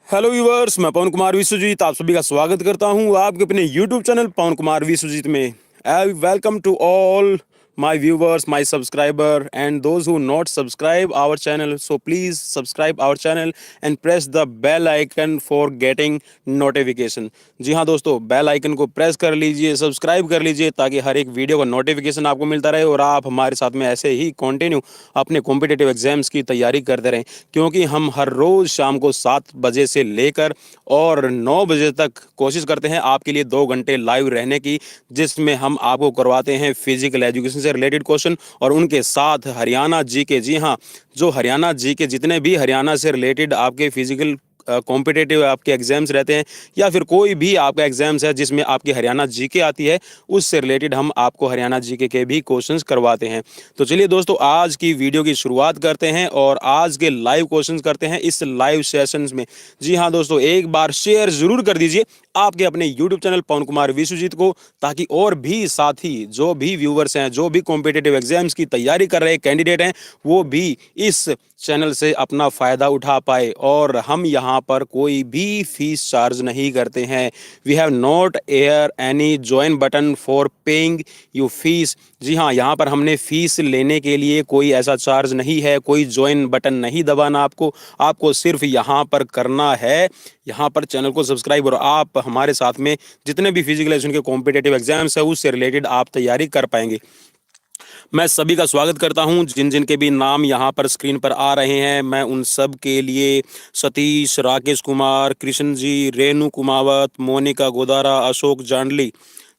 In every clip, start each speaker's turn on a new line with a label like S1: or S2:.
S1: Hello viewers, मैं पवन कुमार विश्वजीत आप सभी का स्वागत करता हूं आपके अपने यूट्यूब चैनल पवन कुमार विश्वजीत में। I welcome to all my viewers, my subscriber and those who not subscribe our channel, so please subscribe our channel and press the bell icon for getting notification. जी हाँ दोस्तों, बेल आइकन को press कर लीजिए, subscribe कर लीजिए ताकि हर एक वीडियो का नोटिफिकेशन आपको मिलता रहे और आप हमारे साथ में ऐसे ही कंटिन्यू अपने कॉम्पिटिटिव एग्जाम्स की तैयारी करते रहें, क्योंकि हम हर रोज़ शाम को 7 बजे से लेकर और 9 बजे तक कोशिश करते हैं आपके लिए 2 घंटे लाइव रहने की, जिसमें हम आपको करवाते हैं फिजिकल एजुकेशन से रिलेटेड क्वेश्चन और उनके साथ हरियाणा जी के। जी हाँ, जो हरियाणा जी के जितने भी हरियाणा से रिलेटेड आपके फिजिकल कॉम्पिटिटिव आपके एग्जाम्स रहते हैं या फिर कोई भी आपका एग्जाम्स है जिसमें आपकी हरियाणा जीके आती है, उससे रिलेटेड हम आपको हरियाणा जीके के भी क्वेश्चंस करवाते हैं। तो चलिए दोस्तों, आज की वीडियो की शुरुआत करते हैं और आज के लाइव क्वेश्चंस करते हैं इस लाइव सेशंस में। जी हाँ दोस्तों, एक बार शेयर जरूर कर दीजिए आपके अपने यूट्यूब चैनल पवन कुमार विश्वजीत को, ताकि और भी साथी जो भी व्यूवर्स हैं, जो भी कॉम्पिटिटिव एग्जाम्स की तैयारी कर रहे कैंडिडेट हैं, वो भी इस चैनल से अपना फ़ायदा उठा पाए। और हम यहाँ पर कोई भी फीस चार्ज नहीं करते हैं। We have not air any join button for paying you fees. जी हाँ, यहाँ पर हमने फीस लेने के लिए कोई ऐसा चार्ज नहीं है, कोई ज्वाइन बटन नहीं दबाना आपको सिर्फ यहाँ पर करना है, यहाँ पर चैनल को सब्सक्राइब, और आप हमारे साथ में जितने भी फिजिकल एजुकेशन के कॉम्पिटिटिव एग्जाम्स है उससे रिलेटेड आप तैयारी कर पाएंगे। मैं सभी का स्वागत करता हूं, जिन जिन के भी नाम यहां पर स्क्रीन पर आ रहे हैं, मैं उन सब के लिए सतीश, राकेश कुमार, कृष्ण जी, रेणु कुमावत, मोनिका गोदारा, अशोक जांडली,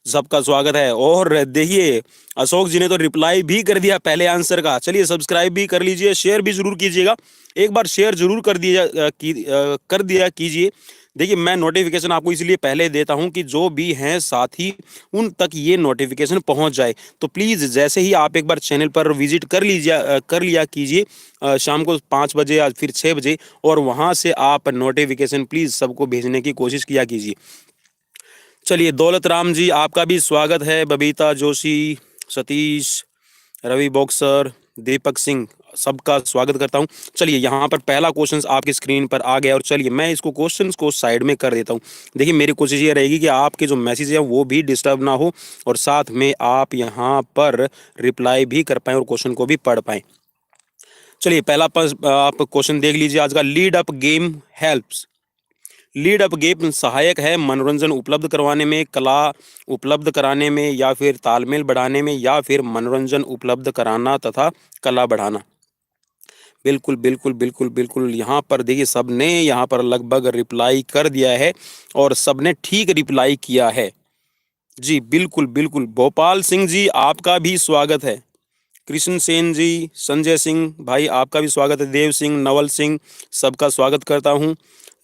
S1: सबका स्वागत है। और देखिए, अशोक जी ने तो रिप्लाई भी कर दिया पहले आंसर का। चलिए, सब्सक्राइब भी कर लीजिए, शेयर भी जरूर कीजिएगा, एक बार शेयर जरूर कर दिया कीजिए। देखिए, मैं नोटिफिकेशन आपको इसलिए पहले देता हूं कि जो भी हैं साथी उन तक ये नोटिफिकेशन पहुंच जाए। तो प्लीज़ जैसे ही आप एक बार चैनल पर विजिट कर लिया कीजिए शाम को 5 बजे या फिर 6 बजे, और वहां से आप नोटिफिकेशन प्लीज़ सबको भेजने की कोशिश किया कीजिए। चलिए, दौलत राम जी आपका भी स्वागत है, बबीता जोशी, सतीश, रवि बॉक्सर, दीपक सिंह, सबका स्वागत करता हूं। चलिए, यहाँ पर पहला क्वेश्चन आपकी स्क्रीन पर आ गया और चलिए मैं इसको क्वेश्चंस को साइड में कर देता हूं। देखिए, मेरी कोशिश ये रहेगी कि आपके जो मैसेज है वो भी डिस्टर्ब ना हो और साथ में आप यहाँ पर रिप्लाई भी कर पाएँ और क्वेश्चन को भी पढ़ पाएँ। चलिए, पहला आप क्वेश्चन देख लीजिए आज का। Lead up game helps. Lead up game सहायक है मनोरंजन उपलब्ध करवाने में, कला उपलब्ध कराने में, या फिर तालमेल बढ़ाने में, या फिर मनोरंजन उपलब्ध कराना तथा कला बढ़ाना। बिल्कुल बिल्कुल बिल्कुल बिल्कुल, यहाँ पर देखिए सबने यहाँ पर लगभग रिप्लाई कर दिया है और सबने ठीक रिप्लाई किया है। जी बिल्कुल बिल्कुल, भोपाल सिंह जी आपका भी स्वागत है, कृष्ण सेन जी, संजय सिंह भाई आपका भी स्वागत है, देव सिंह, नवल सिंह, सबका स्वागत करता हूँ।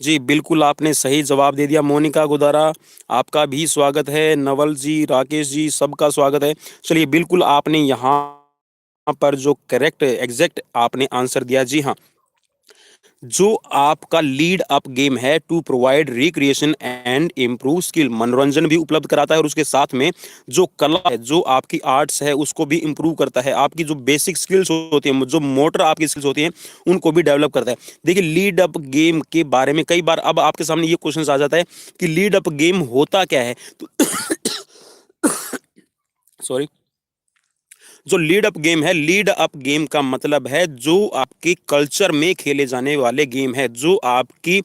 S1: जी बिल्कुल, आपने सही जवाब दे दिया। मोनिका गुदारा आपका भी स्वागत है, नवल जी, राकेश जी, सबका स्वागत है। चलिए, बिल्कुल आपने यहाँ पर जो करेक्ट एग्जैक्ट आपने आंसर दिया। जी हाँ, जो आपका लीड अप गेम है to provide recreation and improve skill, मनोरंजन भी उपलब्ध कराता है और उसके साथ में जो कला है, जो आपकी आर्ट्स है, उसको भी इम्प्रूव करता है। आपकी जो बेसिक स्किल्स होती हैं, जो मोटर आपकी स्किल्स होती हैं, उनको भी डेवलप करता है। देखिए, लीड अप गेम के बारे में कई बार अब आपके सामने ये क्वेश्चन आ जाता है कि लीड अप गेम होता क्या है। तो सॉरी, जो लीड अप गेम है, लीड अप गेम का मतलब है जो आपके कल्चर में खेले जाने वाले गेम है, जो आपकी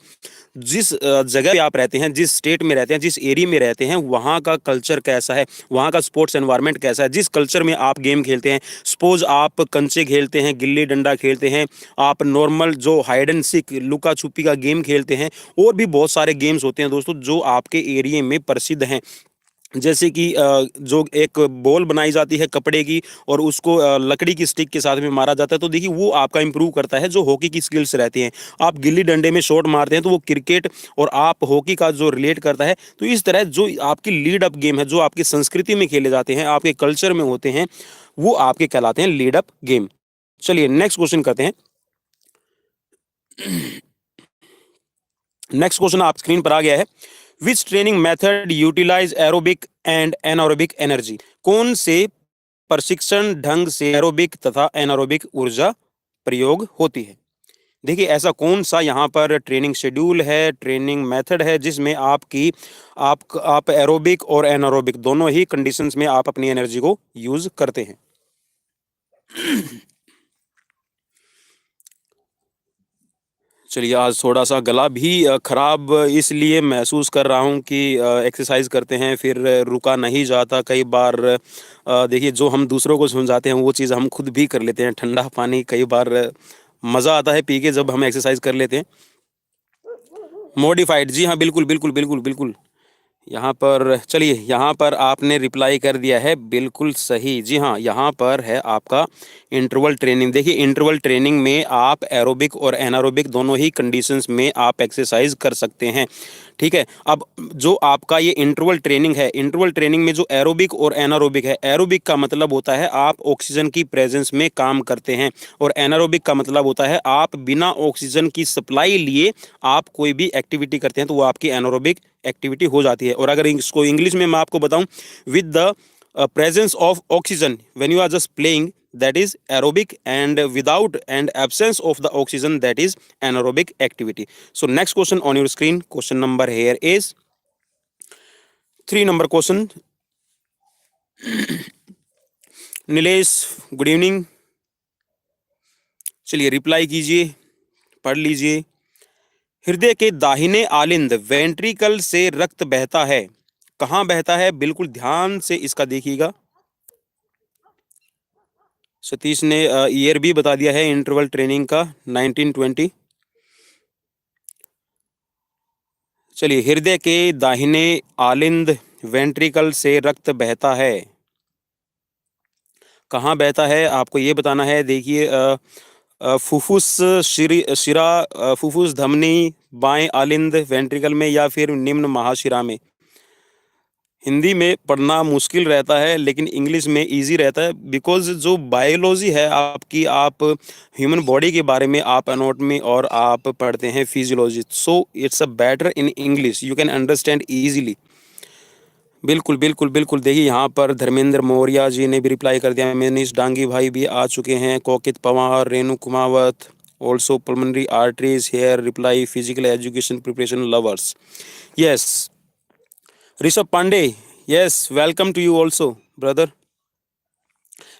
S1: जिस जगह पे आप रहते हैं, जिस स्टेट में रहते हैं, जिस एरिया में रहते हैं, वहाँ का कल्चर कैसा है, वहाँ का स्पोर्ट्स एनवायरनमेंट कैसा है, जिस कल्चर में आप गेम खेलते हैं। सपोज आप कंचे खेलते हैं, गिल्ली डंडा खेलते हैं, आप नॉर्मल जो हाइड एंड सीक, लुका छुपी का गेम खेलते हैं, और भी बहुत सारे गेम्स होते हैं दोस्तों जो आपके एरिया में प्रसिद्ध हैं। जैसे कि जो एक बॉल बनाई जाती है कपड़े की और उसको लकड़ी की स्टिक के साथ में मारा जाता है, तो देखिए वो आपका इंप्रूव करता है जो हॉकी की स्किल्स रहती हैं। आप गिल्ली डंडे में शॉट मारते हैं तो वो क्रिकेट और आप हॉकी का जो रिलेट करता है। तो इस तरह जो आपकी लीड अप गेम है, जो आपकी संस्कृति में खेले जाते हैं, आपके कल्चर में होते हैं, वो आपके कहलाते हैं लीड अप गेम। चलिए, नेक्स्ट क्वेश्चन करते हैं। नेक्स्ट क्वेश्चन आप स्क्रीन पर आ गया है। Which training method utilize aerobic and anaerobic energy. कौन से प्रशिक्षण ढंग से एरोबिक तथा एनारोबिक ऊर्जा प्रयोग होती है। देखिए ऐसा कौन सा यहाँ पर ट्रेनिंग शेड्यूल है, ट्रेनिंग मेथड है जिसमें आप एरोबिक और एनारोबिक दोनों ही कंडीशंस में आप अपनी एनर्जी को यूज करते हैं। चलिए आज थोड़ा सा गला भी खराब इसलिए महसूस कर रहा हूँ कि एक्सरसाइज करते हैं फिर रुका नहीं जाता कई बार। देखिए जो हम दूसरों को समझाते हैं वो चीज़ हम खुद भी कर लेते हैं। ठंडा पानी कई बार मज़ा आता है पी के जब हम एक्सरसाइज कर लेते हैं। मॉडिफाइड, जी हाँ, बिल्कुल बिल्कुल बिल्कुल बिल्कुल। यहाँ पर चलिए, यहाँ पर आपने रिप्लाई कर दिया है बिल्कुल सही। जी हाँ, यहाँ पर है आपका इंटरवल ट्रेनिंग। देखिए इंटरवल ट्रेनिंग में आप एरोबिक और एनारोबिक दोनों ही कंडीशंस में आप एक्सरसाइज कर सकते हैं। ठीक है, अब जो आपका ये इंटरवल ट्रेनिंग है, इंटरवल ट्रेनिंग में जो एरोबिक और एनारोबिक है, एरोबिक का मतलब होता है आप ऑक्सीजन की प्रेजेंस में काम करते हैं और एनारोबिक का मतलब होता है आप बिना ऑक्सीजन की सप्लाई लिए आप कोई भी एक्टिविटी करते हैं तो वो आपकी एनारोबिक एक्टिविटी हो जाती है। और अगर इसको इंग्लिश में मैं आपको बताऊं, with the presence of oxygen when you are just playing, that is aerobic, and without and absence of the oxygen, that is anaerobic activity. So next question on your screen, question number here is 3 number question. Nilesh, good evening. चलिए reply कीजिए, पढ़ लीजिए। हृदय के दाहिने आलिंद ventricle से रक्त बहता है, कहाँ बहता है? बिल्कुल ध्यान से इसका देखिएगा। सतीश ने ईयर भी बता दिया है इंटरवल ट्रेनिंग का, 1920। चलिए, हृदय के दाहिने आलिंद वेंट्रिकल से रक्त बहता है, कहाँ बहता है आपको ये बताना है। देखिए फुफ्फुस, शिरा, फुफ्फुस, धमनी, बाएं आलिंद वेंट्रिकल में या फिर निम्न महाशिरा में। हिंदी में पढ़ना मुश्किल रहता है लेकिन इंग्लिश में इजी रहता है, बिकॉज जो बायोलॉजी है आपकी, आप ह्यूमन बॉडी के बारे में आप एनाटॉमी और आप पढ़ते हैं physiology, so it's a better in English, you can understand easily. बिल्कुल बिल्कुल बिल्कुल। देखिए यहाँ पर धर्मेंद्र मौर्य जी ने भी रिप्लाई कर दिया, मनीष डांगी भाई भी आ चुके हैं, Kokit Pawar, Renu Kumawat, also pulmonary arteries here reply, physical education preparation lovers, yes. Rishabh Pandey, yes, welcome to you also brother.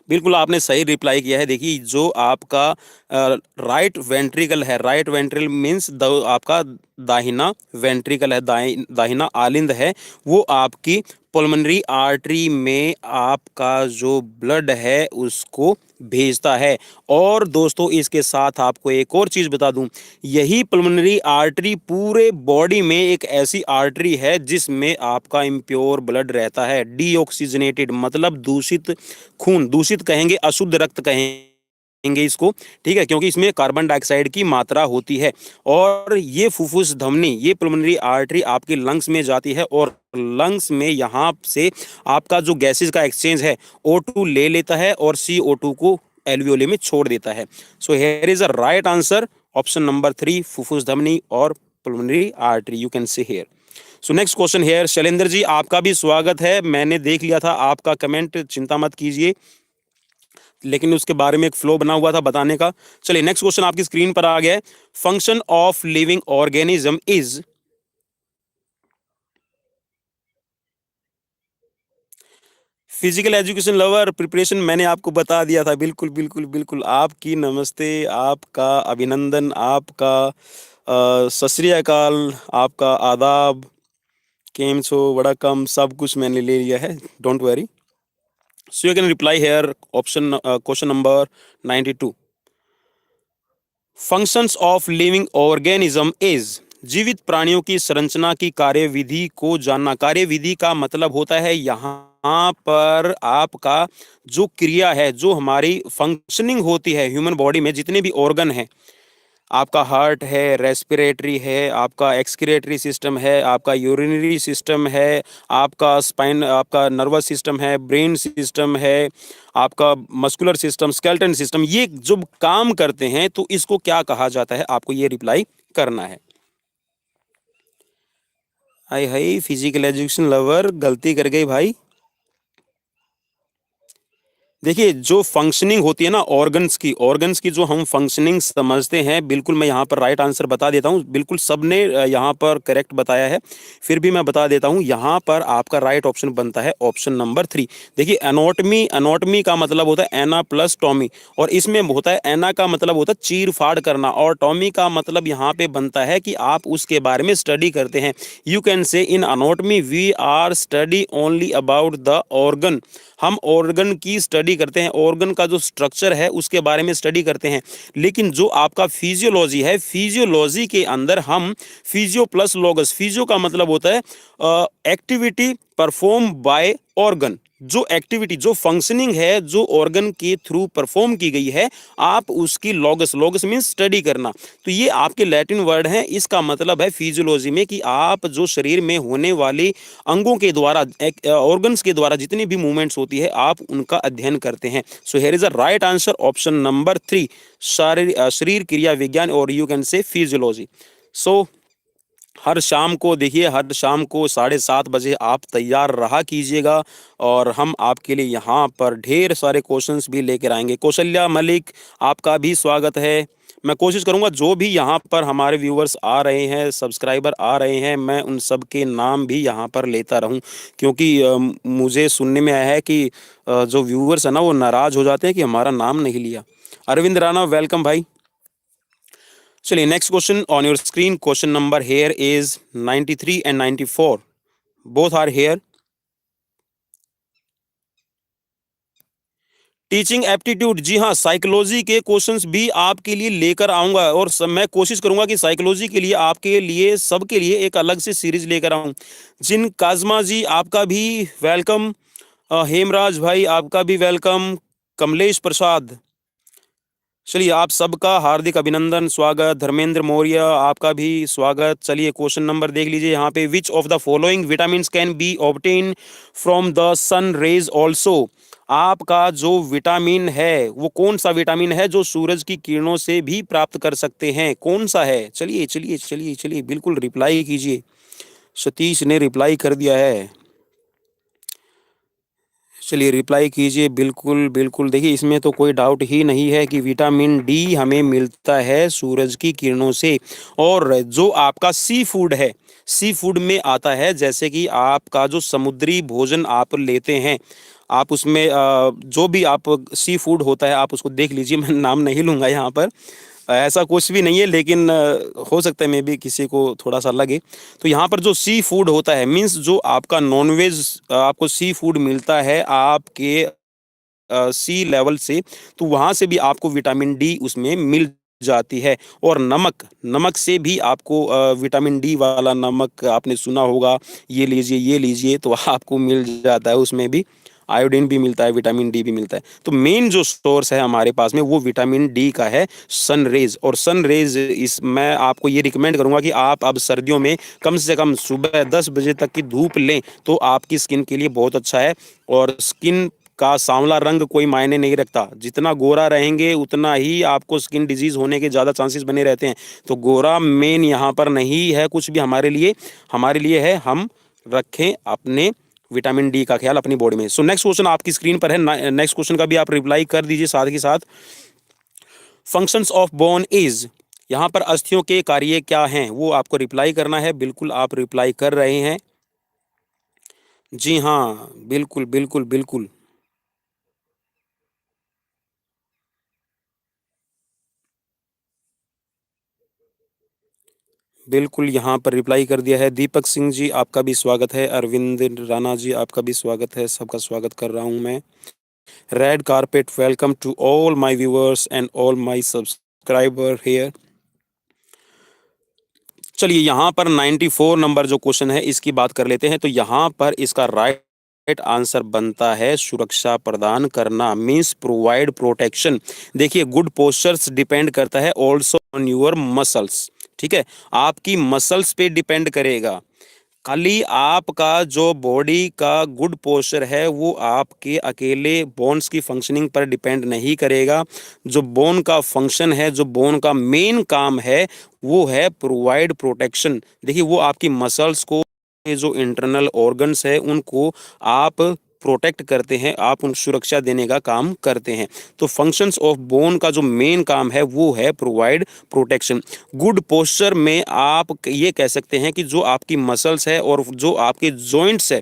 S1: बिल्कुल आपने सही रिप्लाई किया है। देखिए जो आपका राइट वेंट्रिकल है, राइट वेंट्रिकल मीन्स आपका दाहिना वेंट्रिकल है, दाहिना आलिंद है, वो आपकी पल्मोनरी आर्टरी में आपका जो ब्लड है उसको भेजता है। और दोस्तों इसके साथ आपको एक और चीज बता दूं, यही पल्मोनरी आर्टरी पूरे बॉडी में एक ऐसी आर्टरी है जिसमें आपका इम्प्योर ब्लड रहता है, डीऑक्सीजनेटेड, मतलब दूषित खून, दूषित कहेंगे, अशुद्ध रक्त कहेंगे इसको, ठीक है, क्योंकि इसमें कार्बन डाइऑक्साइड की मात्रा होती है। और ये फुफ्फुस धमनी, ये पल्मोनरी आर्टरी आपकी लंग्स में जाती है और लंग्स में यहाँ से आपका जो गैसेस का एक्सचेंज है, O2 ले लेता है और CO2 को एल्वियोली में छोड़ देता है। So here is a right answer, option number 3, फुफ्फुस धमनी और pulmonary artery, you can see here. So next question here, Shailendra ji आपका भी स्वागत है, मैंने देख लिया था आपका कमेंट, चिंता मत कीजिए, लेकिन उसके बारे में एक फ्लो बना हुआ था बताने का। चलिए नेक्स्ट क्वेश्चन आपकी स्क्रीन पर आ गया है, function of living organism is, physical education lover preparation मैंने आपको बता दिया था, बिल्कुल बिल्कुल बिल्कुल। आपकी नमस्ते, आपका अभिनंदन, आपका सत श्री अकाल, आपका आदाब, केम छो, बड़ा कम, सब कुछ मैंने ले लिया है, don't worry. So you can reply here, option question number 92, functions of living organism is, जीवित प्राणियों की संरचना की कार्यविधि को जानना। कार्यविधि का मतलब होता है यहाँ पर आपका जो क्रिया है, जो हमारी फंक्शनिंग होती है ह्यूमन बॉडी में, जितने भी ऑर्गन है, आपका हार्ट है, रेस्पिरेटरी है, आपका एक्सक्रिएटरी सिस्टम है, आपका यूरिनरी सिस्टम है, आपका स्पाइन, आपका नर्वस सिस्टम है, ब्रेन सिस्टम है, आपका मस्कुलर सिस्टम, स्केलेटन सिस्टम, ये जब काम करते हैं तो इसको क्या कहा जाता है, आपको ये रिप्लाई करना है। हाय हाय, फिजिकल एजुकेशन लवर गलती कर गई भाई। देखिए जो फंक्शनिंग होती है ना ऑर्गन्स की जो हम फंक्शनिंग समझते हैं, बिल्कुल मैं यहाँ पर राइट आंसर बता देता हूँ। बिल्कुल सबने यहाँ पर करेक्ट बताया है, फिर भी मैं बता देता हूँ। यहाँ पर आपका राइट ऑप्शन बनता है ऑप्शन नंबर 3। देखिए एनाटॉमी, एनाटॉमी का मतलब होता है एना प्लस टॉमी, और इसमें होता है एना का मतलब होता है चीर फाड़ करना, और टॉमी का मतलब यहाँ पे बनता है कि आप उसके बारे में स्टडी करते हैं। You can say in anatomy we are study only about the organ. हम ऑर्गन की स्टडी करते हैं, ऑर्गन का जो स्ट्रक्चर है उसके बारे में स्टडी करते हैं। लेकिन जो आपका फिजियोलॉजी है, फिजियोलॉजी के अंदर हम फिजियो प्लस लॉगस, फिजियो का मतलब होता है एक्टिविटी परफॉर्म बाय ऑर्गन। जो एक्टिविटी, जो फंक्शनिंग है जो ऑर्गन के थ्रू परफॉर्म की गई है, आप उसकी लॉगस, लॉगस मीन्स स्टडी करना। तो ये आपके लैटिन वर्ड है, इसका मतलब है फिजियोलॉजी में कि आप जो शरीर में होने वाली अंगों के द्वारा, ऑर्गन्स के द्वारा जितनी भी मूवमेंट्स होती है, आप उनका अध्ययन करते हैं। सो here is a right answer option number 3, शरीर क्रिया विज्ञान, और यू कैन से फिजियोलॉजी। सो हर शाम को देखिए, हर शाम को 7:30 बजे आप तैयार रहा कीजिएगा, और हम आपके लिए यहाँ पर ढेर सारे क्वेश्चंस भी लेकर आएंगे। कौशल्या मलिक, आपका भी स्वागत है। मैं कोशिश करूंगा जो भी यहाँ पर हमारे व्यूअर्स आ रहे हैं, सब्सक्राइबर आ रहे हैं, मैं उन सब के नाम भी यहाँ पर लेता रहूं, क्योंकि मुझे सुनने में आया है कि जो व्यूअर्स है ना वो नाराज हो जाते हैं कि हमारा नाम नहीं लिया। अरविंद राणा, वेलकम भाई। चलिए next question on your screen. Question number here is 93 and 94, both are here. Teaching aptitude, जी हाँ, साइकोलॉजी के क्वेश्चंस भी आपके लिए लेकर आऊंगा, और मैं कोशिश करूंगा कि साइकोलॉजी के लिए आपके लिए, सबके लिए एक अलग से सीरीज लेकर आऊं। जिन काजमा जी, आपका भी वेलकम। हेमराज भाई, आपका भी वेलकम। कमलेश प्रसाद, चलिए आप सबका हार्दिक अभिनंदन, स्वागत। धर्मेंद्र मौर्य, आपका भी स्वागत। चलिए क्वेश्चन नंबर देख लीजिए यहाँ पे। Which of the following vitamin can be obtain from the sun rays also. आपका जो विटामिन है वो कौन सा विटामिन है जो सूरज की किरणों से भी प्राप्त कर सकते हैं, कौन सा है? चलिए चलिए चलिए चलिए, बिल्कुल रिप्लाई कीजिए। सतीश ने रिप्लाई कर दिया है। चलिए रिप्लाई कीजिए, बिल्कुल बिल्कुल। देखिए इसमें तो कोई डाउट ही नहीं है कि विटामिन डी हमें मिलता है सूरज की किरणों से। और जो आपका सी फूड है, सी फूड में आता है, जैसे कि आपका जो समुद्री भोजन आप लेते हैं, आप उसमें जो भी आप सी फूड होता है आप उसको देख लीजिए। मैं नाम नहीं लूँगा यहाँ पर, ऐसा कुछ भी नहीं है, लेकिन हो सकता है मे भी किसी को थोड़ा सा लगे। तो यहाँ पर जो सी फूड होता है, मीन्स जो आपका नॉनवेज आपको सी फूड मिलता है आपके सी लेवल से, तो वहाँ से भी आपको विटामिन डी उसमें मिल जाती है। और नमक, नमक से भी आपको विटामिन डी वाला नमक आपने सुना होगा, ये लीजिए, तो आपको मिल जाता है। उसमें भी आयोडीन भी मिलता है, विटामिन डी भी मिलता है। तो मेन जो सोर्स है हमारे पास में वो विटामिन डी का है, सन रेज। और सन रेज, इस मैं आपको ये रिकमेंड करूंगा कि आप अब सर्दियों में कम से कम सुबह 10 बजे तक की धूप लें, तो आपकी स्किन के लिए बहुत अच्छा है। और स्किन का सांवला रंग कोई मायने नहीं रखता, जितना गोरा रहेंगे उतना ही आपको स्किन डिजीज होने के ज़्यादा चांसेस बने रहते हैं। तो गोरा मेन यहाँ पर नहीं है कुछ भी हमारे लिए है हम रखें अपने विटामिन डी का ख्याल अपनी बॉडी में। सो नेक्स्ट क्वेश्चन आपकी स्क्रीन पर है, नेक्स्ट क्वेश्चन का भी आप रिप्लाई कर दीजिए साथ ही साथ। फंक्शंस ऑफ बोन इज, यहाँ पर अस्थियों के कार्य क्या हैं वो आपको रिप्लाई करना है। बिल्कुल आप रिप्लाई कर रहे हैं, जी हाँ, बिल्कुल बिल्कुल बिल्कुल। बिल्कुल यहाँ पर रिप्लाई कर दिया है। दीपक सिंह जी, आपका भी स्वागत है। अरविंद राणा जी, आपका भी स्वागत है। सबका स्वागत कर रहा हूँ मैं। Red carpet welcome to all my viewers and all my subscriber here. चलिए यहाँ पर 94 नंबर जो क्वेश्चन है इसकी बात कर लेते हैं। तो यहाँ पर इसका राइट आंसर बनता है सुरक्षा प्रदान करना, मीन्स प्रोवाइड प्रोटेक्शन। देखिए गुड पोस्चर्स डिपेंड करता है ऑल्सो ऑन योर मसल्स, ठीक है, आपकी मसल्स पे डिपेंड करेगा। खाली आपका जो बॉडी का गुड पोस्चर है वो आपके अकेले बोन्स की फंक्शनिंग पर डिपेंड नहीं करेगा। जो बोन का फंक्शन है, जो बोन का मेन काम है, वो है प्रोवाइड प्रोटेक्शन। देखिए वो आपकी मसल्स को, ये जो इंटरनल ऑर्गन्स है उनको आप प्रोटेक्ट करते हैं, आप उन सुरक्षा देने का काम करते हैं। तो फंक्शंस ऑफ बोन का जो मेन काम है वो है प्रोवाइड प्रोटेक्शन। गुड पोस्चर में आप ये कह सकते हैं कि जो आपकी मसल्स है और जो आपके जॉइंट्स है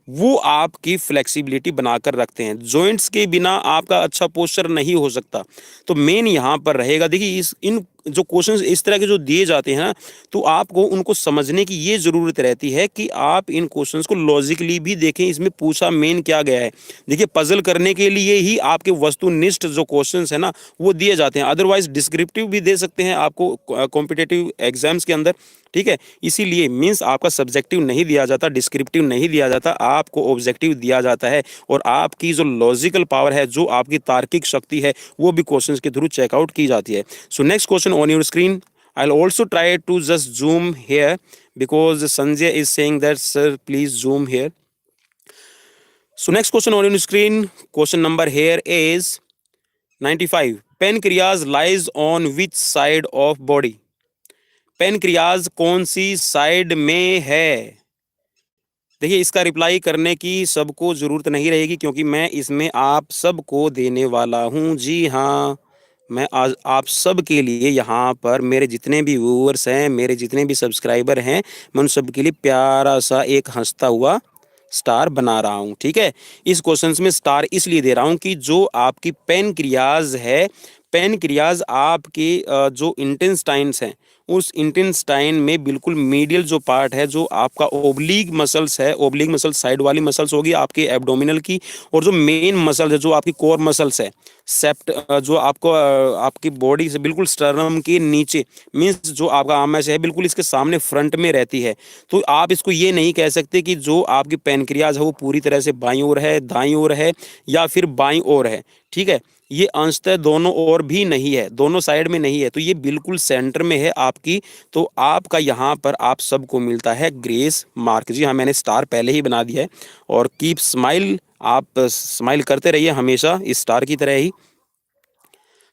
S1: वो आपकी फ्लेक्सिबिलिटी बनाकर रखते हैं। जॉइंट्स के बिना आपका अच्छा पोस्चर नहीं हो सकता। तो मेन यहाँ पर रहेगा, देखिए इस इन जो क्वेश्चंस इस तरह के जो दिए जाते हैं ना, तो आपको उनको समझने की ये ज़रूरत रहती है कि आप इन क्वेश्चंस को लॉजिकली भी देखें, इसमें पूछा मेन क्या गया है। देखिए पजल करने के लिए ही आपके वस्तुनिष्ठ जो क्वेश्चंस है ना वो दिए जाते हैं, अदरवाइज डिस्क्रिप्टिव भी दे सकते हैं आपको कॉम्पिटेटिव एग्जाम्स के अंदर। ठीक है, इसीलिए मीन्स आपका सब्जेक्टिव नहीं दिया जाता, डिस्क्रिप्टिव नहीं दिया जाता, आपको ऑब्जेक्टिव दिया जाता है। और आपकी जो लॉजिकल पावर है, जो आपकी तार्किक शक्ति है, वो भी क्वेश्चंस के थ्रू चेकआउट की जाती है। सो next question on your screen, I'll also try to just zoom here because Sanjay is saying that sir please zoom here. So next question on your screen, question number here is 95. Pancreas lies on which side of body? Pancreas कौन सी side में है? देखिए इसका reply करने की सबको ज़रूरत नहीं रहेगी क्योंकि मैं इसमें आप सबको देने वाला हूँ। जी हाँ, मैं आज आप सब के लिए यहाँ पर मेरे जितने भी व्यूअर्स हैं, मेरे जितने भी सब्सक्राइबर हैं, मैं उन सब के लिए प्यारा सा एक हंसता हुआ स्टार बना रहा हूँ। ठीक है, इस क्वेश्चन में स्टार इसलिए दे रहा हूँ कि जो आपकी पेनक्रियाज है, पेनक्रियाज आपके जो इंटेस्टाइन्स हैं, उस इंटेस्टाइन में बिल्कुल मीडियल जो पार्ट है, जो आपका ओब्लिक मसल्स है, ओब्लिक मसल साइड वाली मसल्स होगी आपके एब्डोमिनल की, और जो मेन मसल है जो आपकी कोर मसल्स है, सेप्ट जो आपको आपकी बॉडी से बिल्कुल स्टर्नम के नीचे, मीन्स जो आपका आमाशय है बिल्कुल इसके सामने फ्रंट में रहती है। तो आप इसको ये नहीं कह सकते कि जो आपकी पेनक्रियाज है वो पूरी तरह से बाईं ओर है, दाईं ओर है या फिर बाईं ओर है। ठीक है, ये अंशतः दोनों ओर भी नहीं है, दोनों साइड में नहीं है, तो ये बिल्कुल सेंटर में है आपकी। तो आपका यहाँ पर आप सबको मिलता है ग्रेस मार्क। जी हाँ, मैंने स्टार पहले ही बना दिया है। और कीप स्माइल, आप स्माइल करते रहिए हमेशा इस स्टार की तरह ही।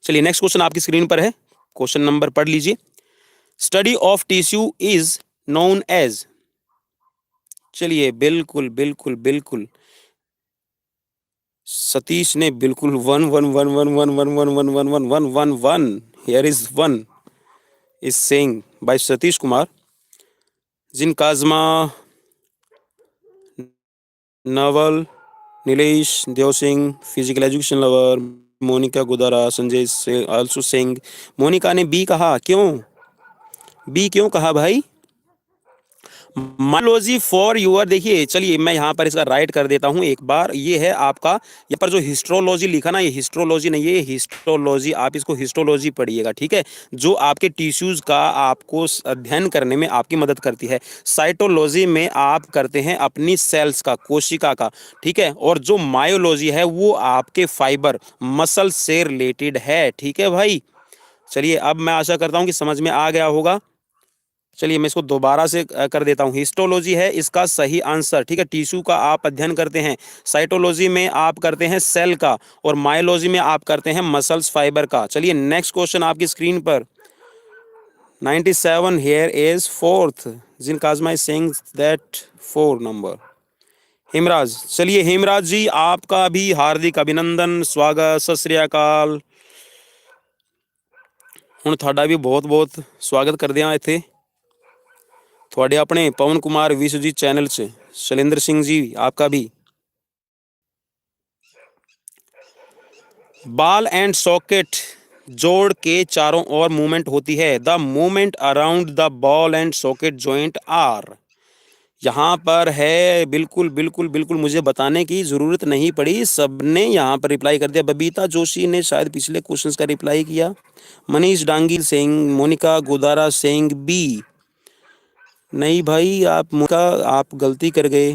S1: चलिए नेक्स्ट क्वेश्चन आपकी स्क्रीन पर है, क्वेश्चन नंबर पढ़ लीजिए। Study of tissue is known as. चलिए बिल्कुल बिल्कुल बिल्कुल, सतीश ने बिल्कुल one one one one one one one one one one one one one, here is one is saying by Satish Kumar. Jin Kazma, Naval, Nilesh, Dev Singh, physical education lover, Monika Gudara, Sanjay से आल्सो सिंह। मोनिका ने बी कहा, क्यों बी क्यों कहा भाई? माइलॉजी फॉर यूअर, देखिए चलिए मैं यहाँ पर इसका राइट कर देता हूँ एक बार। ये है आपका, यहाँ पर जो हिस्ट्रोलॉजी लिखा ना, ये हिस्ट्रोलॉजी नहीं, ये हिस्टोलॉजी, आप इसको हिस्टोलॉजी पढ़िएगा। ठीक है, जो आपके टिश्यूज का आपको अध्ययन करने में आपकी मदद करती है। साइटोलॉजी में आप करते हैं अपनी सेल्स का, कोशिका का। ठीक है, और जो मायोलॉजी है वो आपके फाइबर मसल से रिलेटेड है। ठीक है भाई, चलिए अब मैं आशा करता हूँ कि समझ में आ गया होगा। चलिए मैं इसको दोबारा से कर देता हूँ। हिस्टोलॉजी है इसका सही आंसर। ठीक है, टिश्यू का आप अध्ययन करते हैं, साइटोलॉजी में आप करते हैं सेल का, और मायोलॉजी में आप करते हैं मसल्स फाइबर का। चलिए नेक्स्ट क्वेश्चन आपकी स्क्रीन पर 97 here is fourth, Jin Kazma is saying that 4 number. Hemraj, चलिए हेमराज जी आपका भी हार्दिक अभिनंदन, स्वागत, सत श्री अकाल। हुण तुहाडा भी बहुत बहुत स्वागत करदे हां इत्थे थोड़े अपने पवन कुमार विश्वजीत चैनल से। शैलेंद्र सिंह जी आपका भी। बॉल एंड सॉकेट जोड़ के चारों ओर मूवमेंट होती है। The movement around the ball and socket joint are. यहाँ पर है, बिल्कुल बिल्कुल बिल्कुल, मुझे बताने की जरूरत नहीं पड़ी, सबने यहाँ पर रिप्लाई कर दिया। बबीता जोशी ने शायद पिछले क्वेश्चंस का रिप्लाई किया। मनीष डांगी सिंह, मोनिका गोदारा सिंह बी। नहीं भाई, आप गलती कर गए।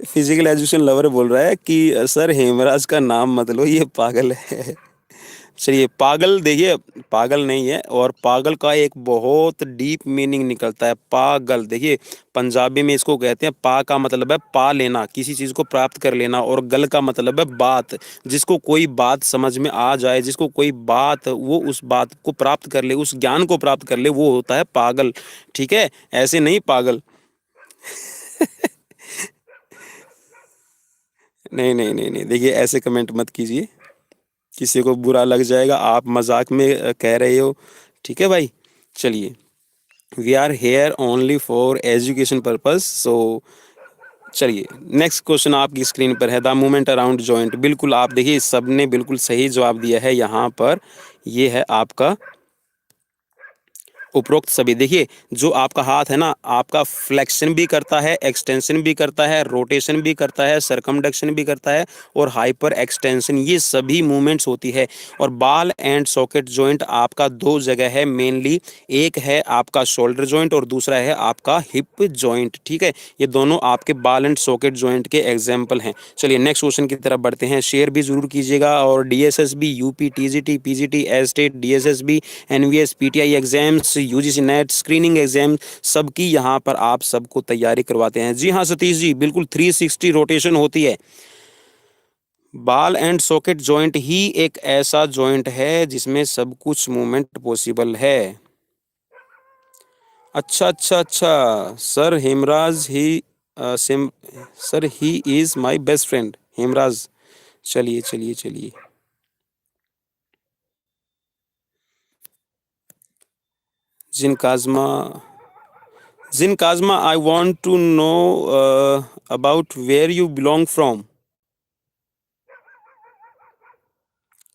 S1: फिजिकल एजुकेशन लवर बोल रहा है कि सर हेमराज का नाम मत लो, ये पागल है। चलिए पागल, देखिए पागल नहीं है, और पागल का एक बहुत डीप मीनिंग निकलता है। पागल देखिए, पंजाबी में इसको कहते हैं, पा का मतलब है पा लेना, किसी चीज को प्राप्त कर लेना, और गल का मतलब है बात। जिसको कोई बात समझ में आ जाए, जिसको कोई बात, वो उस बात को प्राप्त कर ले, उस ज्ञान को प्राप्त कर ले, वो होता है पागल। ठीक है, ऐसे नहीं पागल। नहीं नहीं नहीं नहीं, देखिए ऐसे कमेंट मत कीजिए, किसी को बुरा लग जाएगा, आप मजाक में कह रहे हो। ठीक है भाई, चलिए, we are here only for education purpose, so चलिए नेक्स्ट क्वेश्चन आपकी स्क्रीन पर है, द मूवमेंट अराउंड जॉइंट। बिल्कुल, आप देखिए सबने बिल्कुल सही जवाब दिया है यहाँ पर। ये है आपका उपरोक्त सभी। देखिए जो आपका हाथ है ना, आपका फ्लेक्शन भी करता है, एक्सटेंशन भी करता है, रोटेशन भी करता है, सरकमडक्शन भी करता है, और हाइपर एक्सटेंशन, ये सभी मूवमेंट्स होती है। और बाल एंड सॉकेट जॉइंट आपका दो जगह है मेनली, एक है आपका शोल्डर जॉइंट और दूसरा है आपका हिप जॉइंट। ठीक है, ये दोनों आपके बाल एंड सॉकेट जॉइंट के एग्जाम्पल हैं। चलिए नेक्स्ट क्वेश्चन की तरफ बढ़ते हैं। शेयर भी जरूर कीजिएगा, और DSSB, UP, TGT, PGT, state, DSSB, NVS, PTI exams, UGC NET screening exam, सबकी यहाँ पर आप सबको तैयारी करवाते हैं। जी हाँ सतीश जी, बिल्कुल 360 रोटेशन होती है। बाल एंड सॉकेट जॉइंट ही एक ऐसा जॉइंट है जिसमें सब कुछ मूवमेंट पॉसिबल है। अच्छा अच्छा अच्छा, sir Hemraj he is my sir he is my best friend Hemraj. चलिए चलिए चलिए, Jin Kazma, Jin Kazma, I want to know about where you belong from.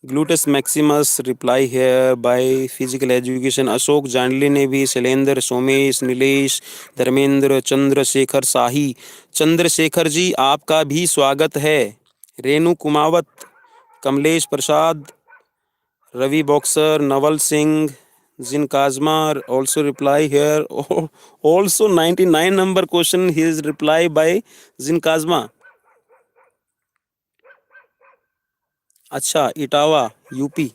S1: Gluteus maximus reply here by physical education. Ashok Jandle ने भी, शैलेंद्र, सोमेश, नीलेश, धर्मेंद्र, चंद्रशेखर शाही। चंद्रशेखर जी आपका भी स्वागत है। Renu Kumawat, Kamlesh Prasad, Ravi boxer, Naval Singh, Jin Kazma also reply here. Also 99 number question, his reply by जिन काजमा। अच्छा, इटावा, यूपी।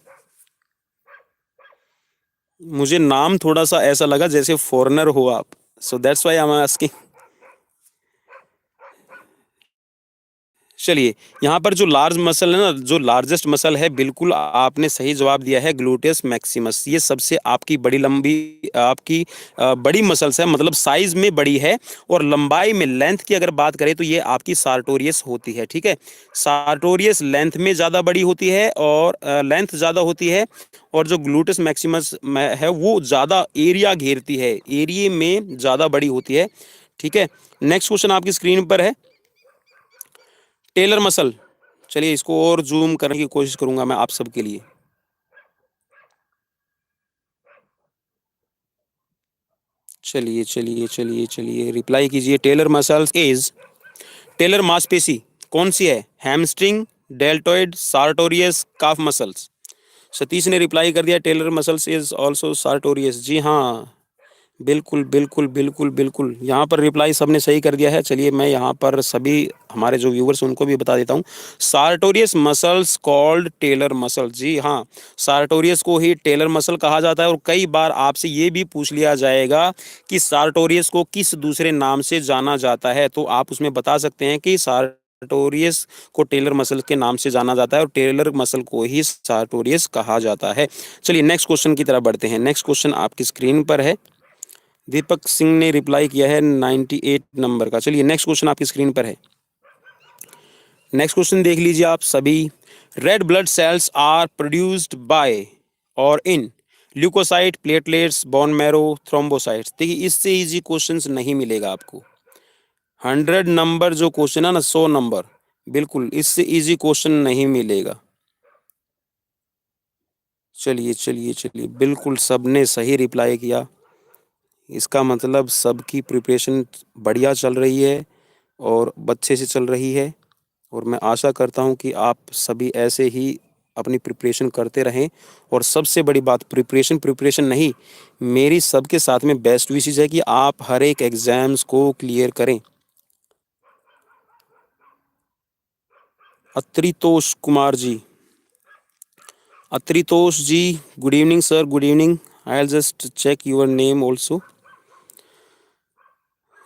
S1: मुझे नाम थोड़ा सा ऐसा लगा जैसे फॉरेनर हो आप, so that's why I am asking. चलिए, यहाँ पर जो लार्ज मसल है ना, जो लार्जेस्ट मसल है, बिल्कुल आपने सही जवाब दिया है, ग्लूटेस मैक्सिमस। ये सबसे आपकी बड़ी लंबी, आपकी बड़ी मसल्स है, मतलब साइज में बड़ी है, और लंबाई में, लेंथ की अगर बात करें तो ये आपकी सार्टोरियस होती है। ठीक है, सार्टोरियस लेंथ में ज़्यादा बड़ी होती है, और लेंथ ज़्यादा होती है, और जो ग्लूटेस मैक्सिमस है वो ज़्यादा एरिया घेरती है, एरिया में ज़्यादा बड़ी होती है। ठीक है, नेक्स्ट क्वेश्चन आपकी स्क्रीन पर है, टेलर मसल। चलिए इसको और जूम करने की कोशिश करूंगा मैं आप सबके लिए। चलिए चलिए चलिए चलिए, रिप्लाई कीजिए। टेलर मसल्स इज, टेलर मांसपेशी कौन सी है? Hamstring, deltoid, sartorius, calf muscles. Satish ने रिप्लाई कर दिया, tailor muscles is also sartorius. जी हाँ, बिल्कुल बिल्कुल बिल्कुल बिल्कुल, यहाँ पर रिप्लाई सबने सही कर दिया है। चलिए मैं यहाँ पर सभी हमारे जो व्यूवर्स उनको भी बता देता हूँ, sartorius muscles called tailor muscle. जी हाँ, सार्टोरियस को ही टेलर मसल कहा जाता है। और कई बार आपसे ये भी पूछ लिया जाएगा कि सार्टोरियस को किस दूसरे नाम से जाना जाता है, तो आप उसमें बता सकते हैं कि सार्टोरियस को टेलर मसल के नाम से जाना जाता है, और टेलर मसल को ही सार्टोरियस कहा जाता है। चलिए नेक्स्ट क्वेश्चन की तरफ बढ़ते हैं। नेक्स्ट क्वेश्चन आपकी स्क्रीन पर है, दीपक सिंह ने रिप्लाई किया है 98 नंबर का। चलिए नेक्स्ट क्वेश्चन आपकी स्क्रीन पर है। नेक्स्ट क्वेश्चन देख लीजिए आप सभी। Red blood cells are produced by और इन leucocyte, platelets, bone marrow, thrombocytes. देखिए इससे इजी क्वेश्चंस नहीं मिलेगा आपको। 100 नंबर जो क्वेश्चन है ना, 100 नंबर, बिल्कुल इससे इजी क्वेश्चन नहीं मिलेगा। चलिए चलिए चलिए, बिल्कुल सबने सही रिप्लाई किया। इसका मतलब सबकी प्रिपरेशन बढ़िया चल रही है, और अच्छे से चल रही है। और मैं आशा करता हूँ कि आप सभी ऐसे ही अपनी प्रिपरेशन करते रहें। और सबसे बड़ी बात, प्रिपरेशन प्रिपरेशन नहीं, मेरी सबके साथ में बेस्ट विशेष है कि आप हर एक एग्जाम्स को क्लियर करें। Atritosh Kumar ji, Atritosh ji, good evening sir, good evening. I will just check your name also.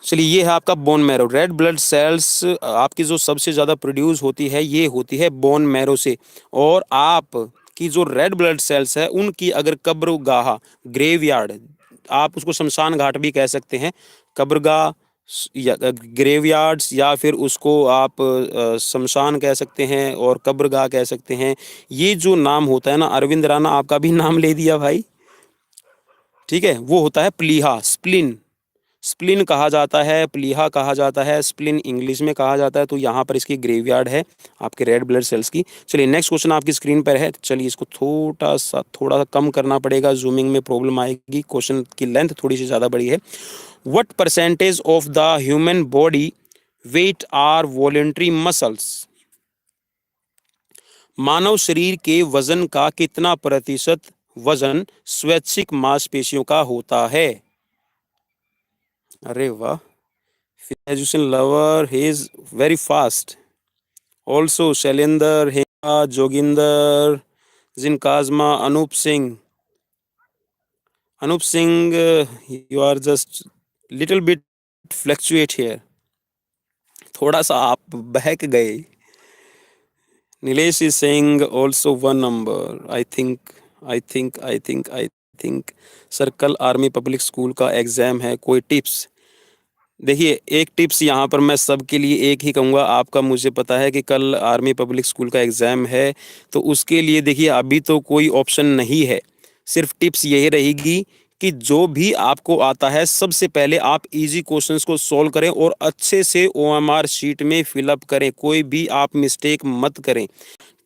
S1: चलिए, ये है आपका bone marrow. Red blood cells आपकी जो सबसे ज़्यादा प्रोड्यूस होती है ये होती है बोन मैरो से। और आप की जो रेड ब्लड सेल्स है उनकी अगर कब्रगाह, ग्रेवयार्ड, आप उसको शमशान घाट भी कह सकते हैं, कब्रगाह या ग्रेवयार्ड्स, या फिर उसको आप शमशान कह सकते हैं और कब्रगाह कह सकते हैं। ये जो नाम होता है ना, अरविंद राणा आपका भी नाम ले दिया भाई, ठीक है, वो होता है प्लीहा, स्प्लिन। स्प्लिन कहा जाता है, प्लीहा कहा जाता है, स्प्लिन इंग्लिश में कहा जाता है। तो यहाँ पर इसकी ग्रेवयार्ड है आपके रेड ब्लड सेल्स की। चलिए, नेक्स्ट क्वेश्चन आपकी स्क्रीन पर है। चलिए, इसको थोड़ा सा कम करना पड़ेगा, जूमिंग में प्रॉब्लम आएगी, क्वेश्चन की लेंथ थोड़ी सी ज़्यादा बड़ी है। What percentage of the human body weight are voluntary muscles? मानव शरीर के वजन का कितना प्रतिशत वजन स्वैच्छिक मांसपेशियों का होता है? अरे वाह, education lover, he is very fast. Also Shailendra, Hema, Joginder, Jinkazma, Anoop Singh, you are just little bit fluctuate here, थोड़ा सा आप बहक गए। Nilesh is saying also one number. I think sir, कल आर्मी पब्लिक स्कूल का एग्जाम है, कोई टिप्स? देखिए, एक टिप्स यहाँ पर मैं सबके लिए एक ही कहूँगा। आपका मुझे पता है कि कल आर्मी पब्लिक स्कूल का एग्ज़ाम है, तो उसके लिए देखिए अभी तो कोई ऑप्शन नहीं है। सिर्फ टिप्स यही रहेगी कि जो भी आपको आता है सबसे पहले आप इजी क्वेश्चंस को सॉल्व करें और अच्छे से ओएमआर शीट में फिलअप करें, कोई भी आप मिस्टेक मत करें,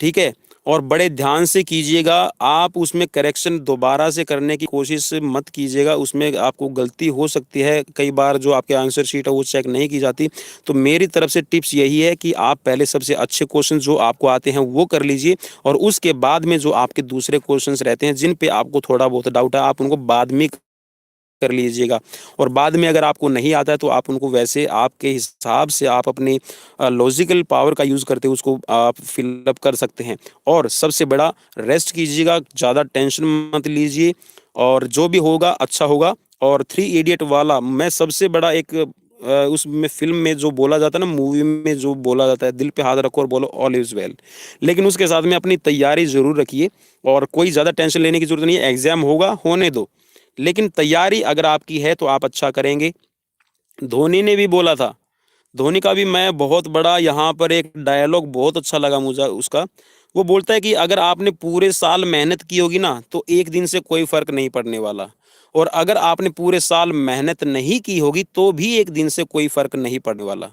S1: ठीक है। और बड़े ध्यान से कीजिएगा, आप उसमें करेक्शन दोबारा से करने की कोशिश मत कीजिएगा, उसमें आपको गलती हो सकती है, कई बार जो आपके आंसर शीट है वो चेक नहीं की जाती। तो मेरी तरफ से टिप्स यही है कि आप पहले सबसे अच्छे क्वेश्चन जो आपको आते हैं वो कर लीजिए, और उसके बाद में जो आपके दूसरे क्वेश्चंस रहते हैं जिन पे आपको थोड़ा बहुत डाउट है, आप उनको बाद में कर लीजिएगा। और बाद में अगर आपको नहीं आता है तो आप उनको वैसे आपके हिसाब से आप अपनी लॉजिकल पावर का यूज़ करते हुए उसको आप फिलअप कर सकते हैं। और सबसे बड़ा, रेस्ट कीजिएगा, ज़्यादा टेंशन मत लीजिए, और जो भी होगा अच्छा होगा। और थ्री इडियट वाला मैं सबसे बड़ा एक उसमें फिल्म में जो बोला जाता है ना, मूवी में जो बोला जाता है, दिल पे हाथ रखो और बोलो ऑल इज वेल। लेकिन उसके साथ में अपनी तैयारी ज़रूर रखिए, और कोई ज़्यादा टेंशन लेने की ज़रूरत नहीं है, एग्ज़ाम होगा होने दो, लेकिन तैयारी अगर आपकी है तो आप अच्छा करेंगे। धोनी ने भी बोला था, धोनी का भी मैं बहुत बड़ा यहाँ पर एक डायलॉग बहुत अच्छा लगा मुझे उसका। वो बोलता है कि अगर आपने पूरे साल मेहनत की होगी ना तो एक दिन से कोई फर्क नहीं पड़ने वाला, और अगर आपने पूरे साल मेहनत नहीं की होगी तो भी एक दिन से कोई फर्क नहीं पड़ने वाला।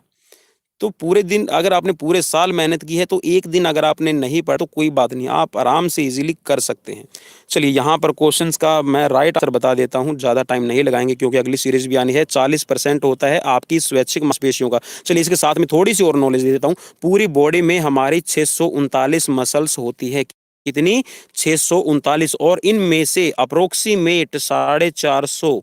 S1: तो पूरे दिन अगर आपने पूरे साल मेहनत की है तो एक दिन अगर आपने नहीं पढ़ा तो कोई बात नहीं, आप आराम से इजीली कर सकते हैं। चलिए, यहाँ पर क्वेश्चंस का मैं राइट आंसर बता देता हूँ, ज़्यादा टाइम नहीं लगाएंगे क्योंकि अगली सीरीज भी आनी है। 40% होता है आपकी स्वैच्छिक मांसपेशियों का। चलिए, इसके साथ में थोड़ी सी और नॉलेज दे देता हूँ। पूरी बॉडी में हमारी 639 मसल्स होती है। कितनी? 639। और इनमें से अप्रोक्सीमेट 450,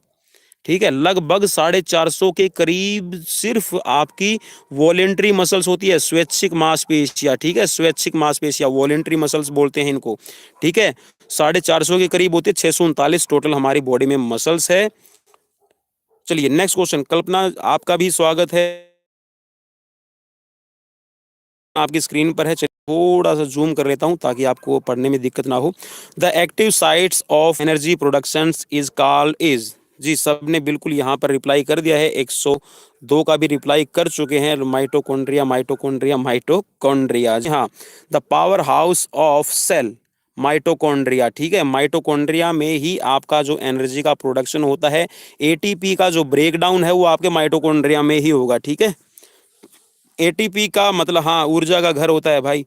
S1: ठीक है, लगभग 450 के करीब सिर्फ आपकी वॉलेंट्री मसल्स होती है, स्वैच्छिक मांसपेशियां, ठीक है, स्वैच्छिक मांसपेशियां वॉलेंट्री मसल्स बोलते हैं इनको, ठीक है। 450 के करीब होते हैं, 639 टोटल हमारी बॉडी में मसल्स है। चलिए, नेक्स्ट क्वेश्चन, कल्पना आपका भी स्वागत है, आपकी स्क्रीन पर है। चलिए, थोड़ा सा जूम कर लेता हूं ताकि आपको पढ़ने में दिक्कत ना हो। The active sites of energy production is called is. जी, सबने बिल्कुल यहाँ पर रिप्लाई कर दिया है, 102 का भी रिप्लाई कर चुके हैं। माइटोकॉन्ड्रिया, माइटोकॉन्ड्रिया, माइटोकॉन्ड्रिया, जी हाँ। The power house of cell, mitochondria, ठीक है। माइटोकॉन्ड्रिया में ही आपका जो एनर्जी का प्रोडक्शन होता है, एटीपी का जो ब्रेक डाउन है वो आपके माइटोकॉन्ड्रिया में ही होगा, ठीक है। एटीपी का मतलब, हाँ, ऊर्जा का घर होता है भाई।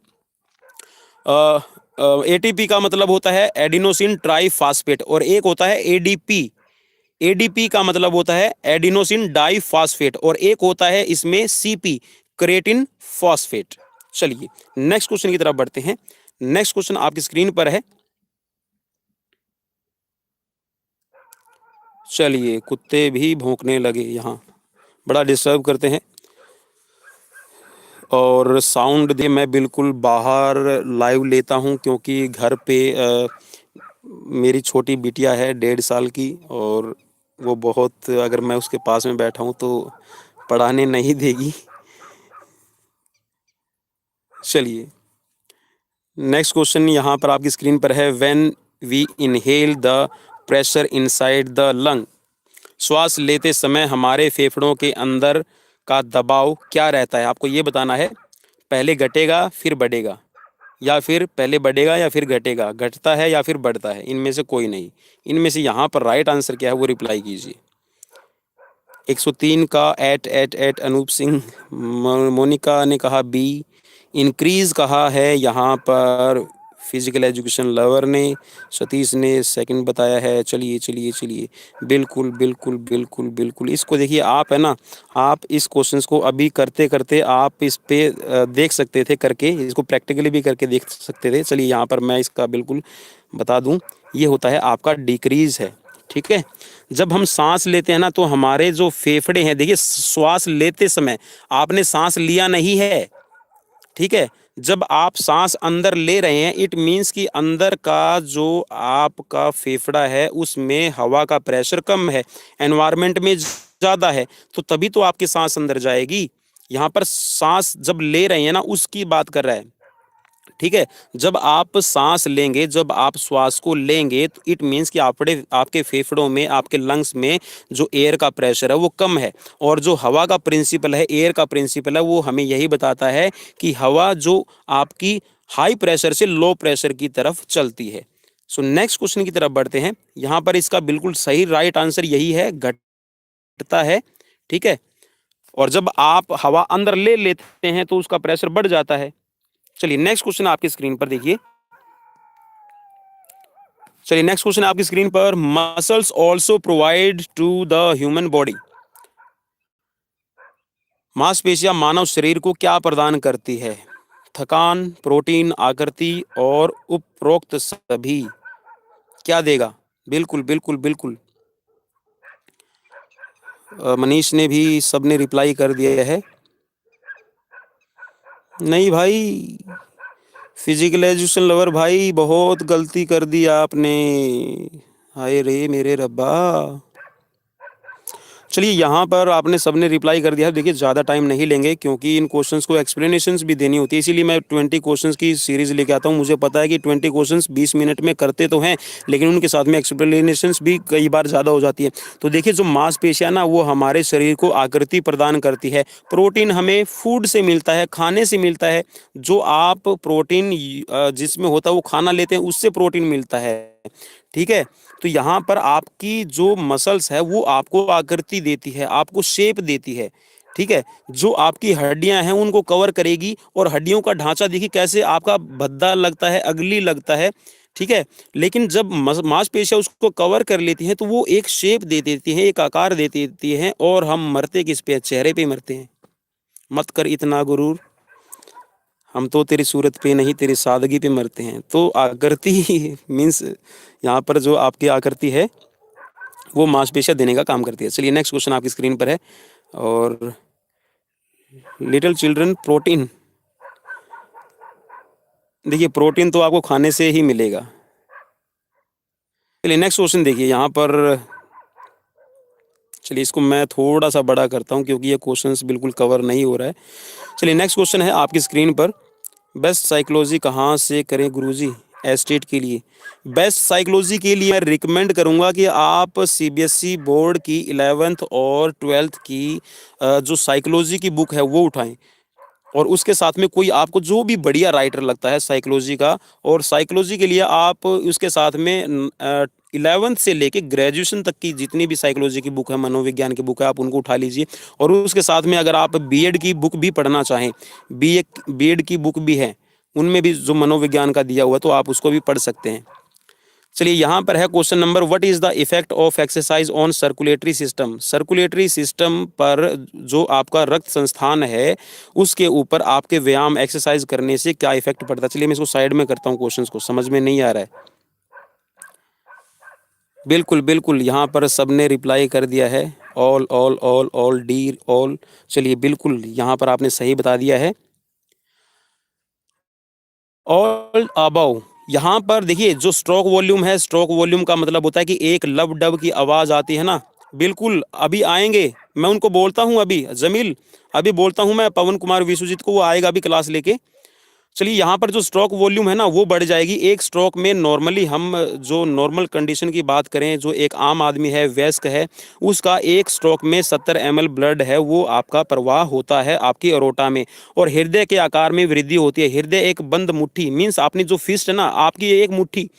S1: एटीपी का मतलब होता है एडिनोसिन ट्राइफॉस्फेट, और एक होता है एडीपी। एडीपी का मतलब होता है एडिनोसिन डाइफॉस्फेट, और एक होता है इसमें सीपी, क्रेटिन फॉस्फेट। चलिए, नेक्स्ट क्वेश्चन की तरफ बढ़ते हैं। नेक्स्ट क्वेश्चन आपकी स्क्रीन पर है। चलिए, कुत्ते भी भौंकने लगे यहाँ, बड़ा डिस्टर्ब करते हैं। और साउंड दे मैं बिल्कुल बाहर लाइव लेता हूँ, क्योंकि घर पे मेरी छोटी बिटिया है 1.5 साल की, और वो बहुत, अगर मैं उसके पास में बैठा हूँ तो पढ़ाने नहीं देगी। चलिए नेक्स्ट क्वेश्चन यहाँ पर आपकी स्क्रीन पर है। When we inhale the pressure inside the lung, श्वास लेते समय हमारे फेफड़ों के अंदर का दबाव क्या रहता है? आपको ये बताना है, पहले घटेगा फिर बढ़ेगा, या फिर पहले बढ़ेगा या फिर घटेगा, घटता है या फिर बढ़ता है, इनमें से कोई नहीं। इनमें से यहाँ पर राइट आंसर क्या है वो रिप्लाई कीजिए। 103 का at at at Anoop Singh, Monika ने कहा बी, इंक्रीज कहा है यहाँ पर फिजिकल एजुकेशन लवर ने, सतीश ने सेकंड बताया है। चलिए चलिए चलिए, बिल्कुल बिल्कुल बिल्कुल बिल्कुल, इसको देखिए आप, है ना, आप इस क्वेश्चंस को अभी करते करते आप इस पे देख सकते थे करके, इसको प्रैक्टिकली भी करके देख सकते थे। चलिए यहाँ पर मैं इसका बिल्कुल बता दूं, ये होता है आपका डिक्रीज है। ठीक है, जब हम सांस लेते हैं ना तो हमारे जो फेफड़े हैं, देखिए श्वास लेते समय आपने सांस लिया नहीं है, ठीक है, जब आप सांस अंदर ले रहे हैं इट मीन्स कि अंदर का जो आपका फेफड़ा है उसमें हवा का प्रेशर कम है, एनवायरमेंट में ज़्यादा है, तो तभी तो आपकी सांस अंदर जाएगी। यहाँ पर सांस जब ले रहे हैं ना उसकी बात कर रहा है। ठीक है, जब आप सांस लेंगे, जब आप श्वास को लेंगे तो इट मीन्स कि आपके फेफड़ों में, आपके लंग्स में जो एयर का प्रेशर है वो कम है, और जो हवा का प्रिंसिपल है, एयर का प्रिंसिपल है, वो हमें यही बताता है कि हवा जो आपकी हाई प्रेशर से लो प्रेशर की तरफ चलती है। सो नेक्स्ट क्वेश्चन की तरफ बढ़ते हैं। यहाँ पर इसका बिल्कुल सही राइट आंसर यही है, घटता है। ठीक है, और जब आप हवा अंदर ले लेते हैं तो उसका प्रेशर बढ़ जाता है। चलिए नेक्स्ट क्वेश्चन आपकी स्क्रीन पर देखिए। चलिए नेक्स्ट क्वेश्चन आपकी स्क्रीन पर, muscles also provide to the human body, मांसपेशियां मानव शरीर को क्या प्रदान करती है? थकान, प्रोटीन, आकृति और उपरोक्त सभी, क्या देगा? बिल्कुल बिल्कुल बिल्कुल, मनीष ने भी, सबने रिप्लाई कर दिया है। नहीं भाई, फिजिकल एजुकेशन लवर भाई, बहुत गलती कर दी आपने, हाय रे मेरे रब्बा। चलिए यहाँ पर आपने सबने रिप्लाई कर दिया है। देखिए ज़्यादा टाइम नहीं लेंगे, क्योंकि इन क्वेश्चंस को एक्सप्लेनेशंस भी देनी होती है, इसीलिए मैं 20 क्वेश्चंस की सीरीज़ लेके आता हूँ। मुझे पता है कि 20 क्वेश्चंस 20 मिनट में करते तो हैं, लेकिन उनके साथ में एक्सप्लेनेशंस भी कई बार ज़्यादा हो जाती है। तो देखिए जो मांसपेशियाँ ना वो हमारे शरीर को आकृति प्रदान करती है, प्रोटीन हमें फूड से मिलता है, खाने से मिलता है, जो आप प्रोटीन जिसमें होता है वो खाना लेते हैं उससे प्रोटीन मिलता है। ठीक है, तो यहाँ पर आपकी जो मसल्स है वो आपको आकृति देती है, आपको शेप देती है। ठीक है, जो आपकी हड्डियां हैं उनको कवर करेगी, और हड्डियों का ढांचा देखिए कैसे आपका भद्दा लगता है, अगली लगता है। ठीक है, लेकिन जब मांसपेशियां उसको कवर कर लेती हैं तो वो एक शेप दे देती हैं, एक आकार दे देती हैं, और हम मरते किस पे? चेहरे पे मरते हैं। मत कर इतना गुरूर, हम तो तेरी सूरत पे नहीं तेरी सादगी पे मरते हैं। तो आकृति मीन्स यहाँ पर जो आपकी आकृति है वो मांसपेशियां देने का काम करती है। चलिए नेक्स्ट क्वेश्चन आपकी स्क्रीन पर है, और लिटिल चिल्ड्रन प्रोटीन, देखिए प्रोटीन तो आपको खाने से ही मिलेगा। चलिए नेक्स्ट क्वेश्चन देखिए यहाँ पर, चलिए इसको मैं थोड़ा सा बड़ा करता हूँ क्योंकि ये क्वेश्चंस बिल्कुल कवर नहीं हो रहा है। चलिए नेक्स्ट क्वेश्चन है आपकी स्क्रीन पर, बेस्ट साइकोलॉजी कहाँ से करें गुरुजी एस्टेट के लिए? बेस्ट साइकोलॉजी के लिए मैं रिकमेंड करूँगा कि आप सीबीएसई बोर्ड की 11th और 12th की जो साइकोलॉजी की बुक है वो उठाएं, और उसके साथ में कोई आपको जो भी बढ़िया राइटर लगता है साइकोलॉजी का, और साइकोलॉजी के लिए आप उसके साथ में 11th से लेके ग्रेजुएशन तक की जितनी भी साइकोलॉजी की बुक है, मनोविज्ञान की बुक है, आप उनको उठा लीजिए। और उसके साथ में अगर आप बीएड की बुक भी पढ़ना चाहें, बीएड की बुक भी है, उनमें भी जो मनोविज्ञान का दिया हुआ है तो आप उसको भी पढ़ सकते हैं। चलिए यहाँ पर है question number, what is the effect of exercise on circulatory system? Circulatory system पर जो आपका रक्त संस्थान है उसके ऊपर आपके व्यायाम एक्सरसाइज करने से क्या इफेक्ट पड़ता है? चलिए मैं इसको साइड में करता हूँ, क्वेश्चंस को समझ में नहीं आ रहा है। बिल्कुल बिल्कुल, यहाँ पर सबने रिप्लाई कर दिया है, all all all all D all. चलिए बिल्कुल यहाँ पर आपने सही बता दिया है। All above. यहाँ पर देखिए जो स्ट्रोक वॉल्यूम है, स्ट्रोक वॉल्यूम का मतलब होता है कि एक लब डब की आवाज आती है ना, बिल्कुल अभी आएंगे, मैं उनको बोलता हूँ अभी, जमील अभी बोलता हूँ मैं पवन कुमार विश्वजीत को, वो आएगा अभी क्लास लेके। चलिए यहाँ पर जो स्ट्रोक वॉल्यूम है ना वो बढ़ जाएगी एक स्ट्रोक में। नॉर्मली हम जो नॉर्मल कंडीशन की बात करें, जो एक आम आदमी है, वयस्क है, उसका एक स्ट्रोक में 70 ml ब्लड है वो आपका प्रवाह होता है आपकी अरोटा में, और हृदय के आकार में वृद्धि होती है। हृदय एक बंद मुट्ठी, मीन्स आपने जो फिस्ट है ना, आपकी एक मुट्ठी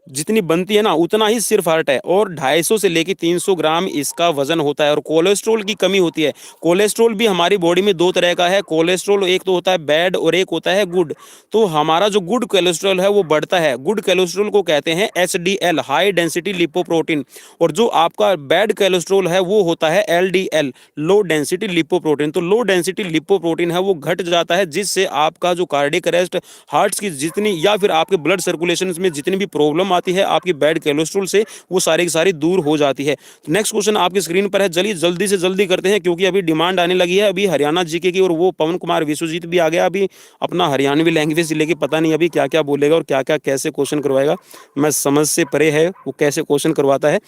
S1: जितनी बनती है ना उतना ही सिर्फ हार्ट है, और 250 से लेके 300 ग्राम इसका वजन होता है। और कोलेस्ट्रॉल की कमी होती है। कोलेस्ट्रॉल भी हमारी बॉडी में दो तरह का है। कोलेस्ट्रॉल एक तो होता है बैड और एक होता है गुड। तो हमारा जो गुड कोलेस्ट्रॉल है वो बढ़ता है। गुड कोलेस्ट्रॉल को कहते हैं HDL, हाई डेंसिटी लिपोप्रोटीन, और जो आपका बैड कोलेस्ट्रॉल है वो होता है LDL, लो डेंसिटी लिपोप्रोटीन। तो लो डेंसिटी लिपोप्रोटीन है वो घट जाता है, जिससे आपका जो कार्डियक अरेस्ट, हार्ट की जितनी या फिर आपके ब्लड सर्कुलेशन में जितनी भी प्रॉब्लम आती है आपकी बैड कोलेस्ट्रॉल से, वो सारी की सारी दूर हो जाती है। नेक्स्ट क्वेश्चन आपकी स्क्रीन पर है, चलिए जल्दी से जल्दी करते हैं क्योंकि अभी डिमांड आने लगी है अभी हरियाणा जीके की, और वो पवन कुमार विश्वजीत भी आ गया अभी अपना हरियाणवी लैंग्वेज लेके, पता नहीं अभी क्या क्या बोलेगा और क्या क्या कैसे क्वेश्चन करवाएगा, मैं समझ से परे है वो कैसे क्वेश्चन करवाता है।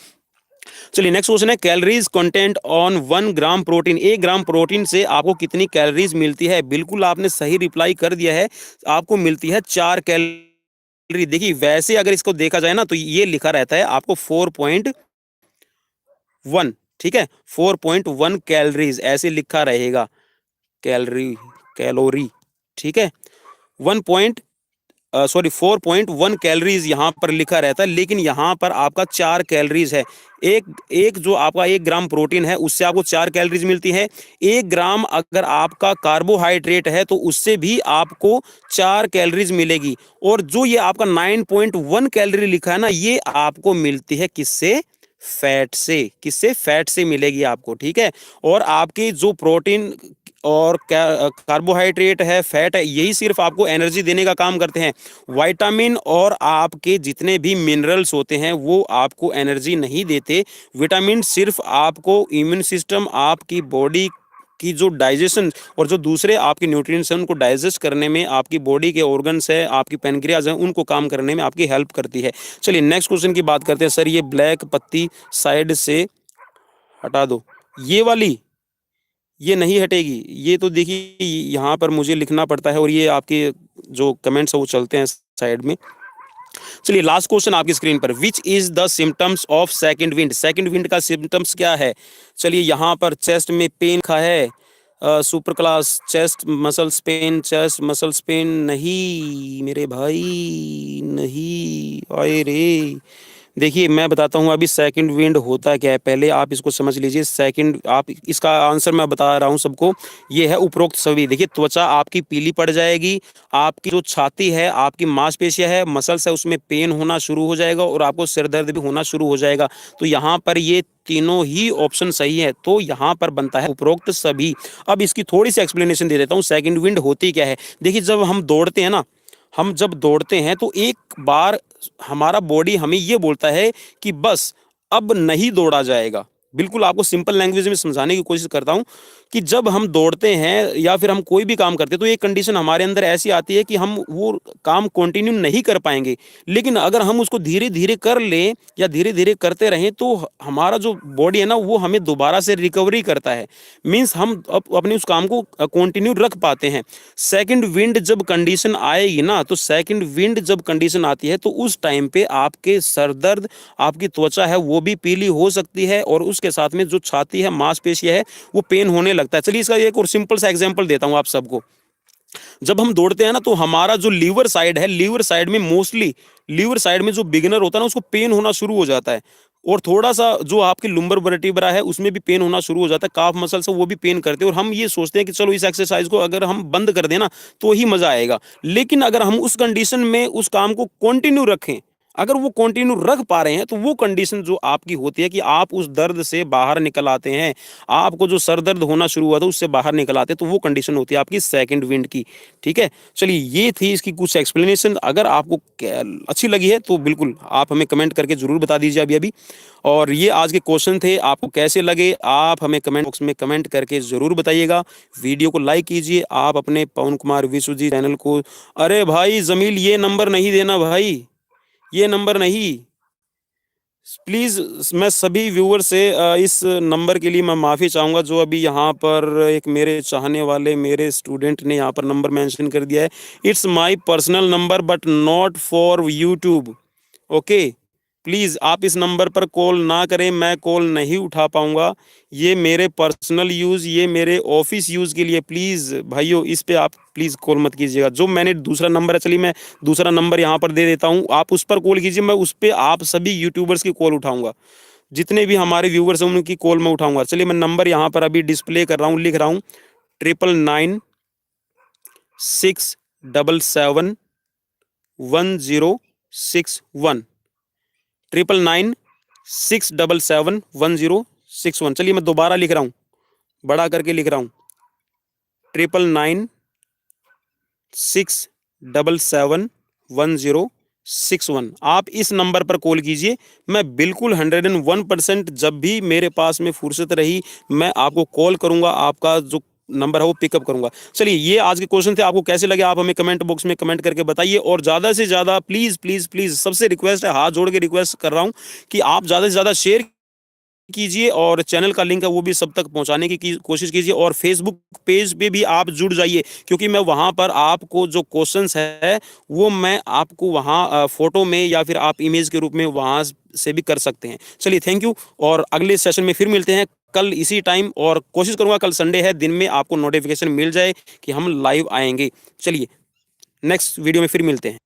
S1: चलिए नेक्स्ट क्वेश्चन है, calories content on 1 gram protein. 1 gram protein से आपको कितनी कैलोरीज मिलती है? बिल्कुल आपने सही रिप्लाई कर दिया है, आपको मिलती है 4 कैलोरी। देखिए वैसे अगर इसको देखा जाए ना तो ये लिखा रहता है आपको 4.1, ठीक है, 4.1 कैलोरीज ऐसे लिखा रहेगा, कैलोरी, कैलोरी, ठीक है, 4.1 कैलोरीज यहाँ पर लिखा रहता है, लेकिन यहाँ पर आपका 4 कैलोरीज है। एक एक जो आपका 1 ग्राम प्रोटीन है उससे आपको 4 कैलोरीज मिलती है। 1 ग्राम अगर आपका कार्बोहाइड्रेट है तो उससे भी आपको 4 कैलोरीज मिलेगी। और जो ये आपका 9.1 कैलोरी लिखा है ना, ये आपको मिलती है किससे? फैट से। किससे? फैट से मिलेगी आपको, ठीक है। और आपकी जो प्रोटीन और कार्बोहाइड्रेट है, फैट है, यही सिर्फ आपको एनर्जी देने का काम करते हैं। विटामिन और आपके जितने भी मिनरल्स होते हैं वो आपको एनर्जी नहीं देते। विटामिन सिर्फ आपको इम्यून सिस्टम, आपकी बॉडी की जो डाइजेशन और जो दूसरे आपके न्यूट्रिएंट्स हैं उनको डाइजेस्ट करने में, आपकी बॉडी के ऑर्गन्स है, आपकी पेनक्रियाज है, उनको काम करने में आपकी हेल्प करती है। चलिए नेक्स्ट क्वेश्चन की बात करते हैं। सर ये ब्लैक पत्ती साइड से हटा दो, ये वाली ये नहीं हटेगी, ये तो देखिए यहाँ पर मुझे लिखना पड़ता है और ये आपके जो कमेंट्स है वो चलते हैं साइड में। चलिए लास्ट क्वेश्चन आपकी स्क्रीन पर, which is the symptoms of second wind? Second wind का सिम्टम्स क्या है? चलिए यहाँ पर चेस्ट में पेन का है, super class chest muscles pain, chest muscles pain नहीं मेरे भाई, नहीं आए रे। देखिए मैं बताता हूँ अभी सेकंड विंड होता क्या है, पहले आप इसको समझ लीजिए। सेकंड, आप इसका आंसर मैं बता रहा हूँ सबको, ये है उपरोक्त सभी। देखिए त्वचा आपकी पीली पड़ जाएगी, आपकी जो छाती है, आपकी मांसपेशियां है, मसल्स है, उसमें पेन होना शुरू हो जाएगा और आपको सिर दर्द भी होना शुरू हो जाएगा। तो यहाँ पर ये तीनों ही ऑप्शन सही है, तो यहाँ पर बनता है उपरोक्त सभी। अब इसकी थोड़ी सी एक्सप्लेनेशन दे देता हूँ, सेकंड विंड होती क्या है। देखिए जब हम दौड़ते हैं ना, हम जब दौड़ते हैं तो एक बार हमारा बॉडी हमें ये बोलता है कि बस अब नहीं दौड़ा जाएगा। बिल्कुल आपको सिंपल लैंग्वेज में समझाने की कोशिश करता हूं कि जब हम दौड़ते हैं या फिर हम कोई भी काम करते हैं तो ये कंडीशन हमारे अंदर ऐसी आती है कि हम वो काम कंटिन्यू नहीं कर पाएंगे। लेकिन अगर हम उसको धीरे धीरे कर लें या धीरे धीरे करते रहें तो हमारा जो बॉडी है ना वो हमें दोबारा से रिकवरी करता है। मीन्स हम अपने उस काम को कंटिन्यू रख पाते हैं। सेकंड विंड जब कंडीशन आएगी ना, तो सेकंड विंड जब कंडीशन आती है तो उस टाइम पे आपके सर दर्द, आपकी त्वचा है वो भी पीली हो सकती है और उसके साथ में जो छाती है, मांसपेशियां है, वो पेन होने लगता है। चलिए इसका एक और सिंपल सा एग्जांपल देता हूं आप सबको। जब हम दौड़ते हैं ना तो हमारा जो लीवर साइड है, लीवर साइड में मोस्टली, लीवर साइड में जो बिगिनर होता है ना उसको पेन होना शुरू हो जाता है। और थोड़ा सा जो आपकी लुम्बर वर्टिब्रा है उसमें भी पेन होना शुरू हो जाता है, काफ मसल से वो भी पेन करते हैं। और हम ये सोचते हैं कि चलो इस एक्सरसाइज को अगर हम बंद कर दें ना तो ही मजा आएगा। लेकिन अगर हम उस कंडीशन में उस काम को कंटिन्यू रखें, अगर वो कंटिन्यू रख पा रहे हैं तो वो कंडीशन जो आपकी होती है कि आप उस दर्द से बाहर निकल आते हैं, आपको जो सर दर्द होना शुरू हुआ था उससे बाहर निकल आते हैं, तो वो कंडीशन होती है आपकी सेकंड विंड की। ठीक है, चलिए ये थी इसकी कुछ एक्सप्लेनेशन। अगर आपको अच्छी लगी है तो बिल्कुल आप हमें कमेंट करके जरूर बता दीजिए अभी अभी। और ये आज के क्वेश्चन थे, आपको कैसे लगे आप हमें कमेंट बॉक्स में कमेंट करके जरूर बताइएगा। वीडियो को लाइक कीजिए, आप अपने पवन कुमार विश्व जी चैनल को, अरे भाई जमील ये नंबर नहीं देना भाई, ये नंबर नहीं प्लीज। मैं सभी व्यूअर से इस नंबर के लिए मैं माफ़ी चाहूँगा, जो अभी यहाँ पर एक मेरे चाहने वाले मेरे स्टूडेंट ने यहाँ पर नंबर मेंशन कर दिया है। It's my personal number but not for YouTube. Okay, please आप इस नंबर पर कॉल ना करें, मैं कॉल नहीं उठा पाऊँगा। ये मेरे पर्सनल यूज़, ये मेरे ऑफिस यूज़ के लिए, प्लीज़ भाइयों इस पे आप प्लीज़ कॉल मत कीजिएगा। जो मैंने दूसरा नंबर है, चलिए मैं दूसरा नंबर यहाँ पर दे देता हूँ, आप उस पर कॉल कीजिए, मैं उस पर आप सभी यूट्यूबर्स की कॉल उठाऊँगा। जितने भी हमारे व्यूवर्स हैं उनकी कॉल मैं उठाऊँगा। चलिए मैं नंबर यहाँ पर अभी डिस्प्ले कर रहा हूँ, लिख रहा हूँ 9996771061, 9996771061। चलिए मैं दोबारा लिख रहा हूँ, बड़ा करके लिख रहा हूँ 9996771061। आप इस नंबर पर कॉल कीजिए, मैं बिल्कुल 101% जब भी मेरे पास में फुर्सत रही मैं आपको कॉल करूंगा, आपका जो नंबर है वो पिकअप करूंगा। चलिए ये आज के क्वेश्चन थे, आपको कैसे लगे आप हमें कमेंट बॉक्स में कमेंट करके बताइए। और ज़्यादा से ज़्यादा प्लीज़ प्लीज़ प्लीज़ सबसे रिक्वेस्ट है, हाथ जोड़ के रिक्वेस्ट कर रहा हूँ कि आप ज़्यादा से ज़्यादा शेयर कीजिए और चैनल का लिंक है वो भी सब तक पहुंचाने की कोशिश कीजिए। और फेसबुक पेज पे भी आप जुड़ जाइए, क्योंकि मैं वहां पर आपको जो क्वेश्चंस है वो मैं आपको वहां फोटो में या फिर आप इमेज के रूप में वहां से भी कर सकते हैं। चलिए थैंक यू, और अगले सेशन में फिर मिलते हैं कल इसी टाइम, और कोशिश करूंगा कल संडे है दिन में आपको नोटिफिकेशन मिल जाए कि हम लाइव आएंगे। चलिए नेक्स्ट वीडियो में फिर मिलते हैं।